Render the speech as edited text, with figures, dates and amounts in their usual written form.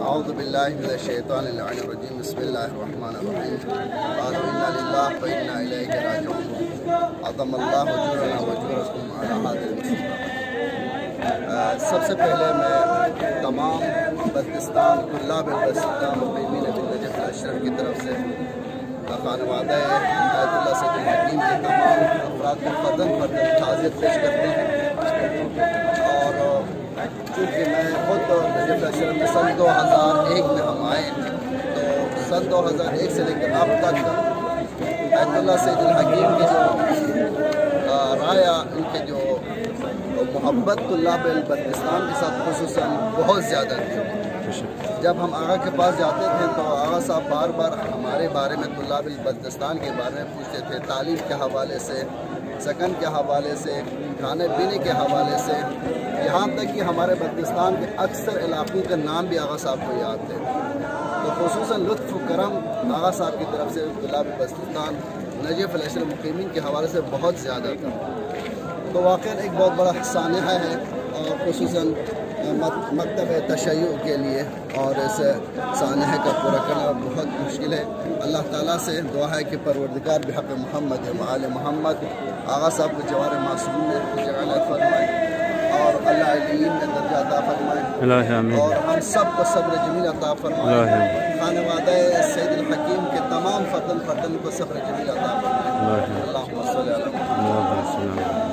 اعوذ باللہ من الشیطان اللعین الرجیم بسم اللہ الرحمن الرحیم قالوا انا للہ وانا الیہ راجعون عظم اللہ اجورنا واجورکم علی هذا المسلم۔ سب سے پہلے میں تمام بلتستان طلاب بلتستان مقیمین بالنجف الاشرف کی طرف سے خانوادہ آیت اللہ سید الحکیم کے تمام افراد کو فرداً تعزیت پیش کرتے ہیں، اور چونکہ میں خود نجف الاشرف میں سن 2001 میں ہم آئے، تو سن 2001 سے لے کر اب تک آیت اللہ سید الحکیم کی جو رایا، ان کے جو محبت طلاب بلتستان کے ساتھ خصوصاً بہت زیادہ تھی۔ جب ہم آغا کے پاس جاتے تھے تو آغا صاحب بار بار ہمارے بارے میں طلاب بلتستان کے بارے میں پوچھتے تھے، تعلیم کے حوالے سے، سکن کے حوالے سے، کھانے پینے کے حوالے سے، یہاں تک کہ ہمارے بلتستان کے اکثر علاقوں کے نام بھی آغا صاحب کو یاد تھے۔ تو خصوصاً لطف و کرم آغا صاحب کی طرف سے طلاب بلتستان نجف الاشرف مقیمین کے حوالے سے بہت زیادہ تھا۔ تو واقعاً ایک بہت بڑا سانحہ ہے، اور خصوصاً مکتب تشیع کے لیے، اور اس سانحے کا پورا کرنا بہت مشکل ہے۔ اللہ تعالیٰ سے دعا ہے کہ پروردگار بحق محمد و آل محمد آغا صاحب کو جوار معصوم میں جعل فرمائے، اور اللہ علیم میں درجہ عطا فرمائے، اور ہم سب کو صبر جمیل عطا فرمائے، خانوادہ سید الحکیم کے تمام فردن کو صبر جمیل عطا فرمائے۔ اللہم صلی علی محمد۔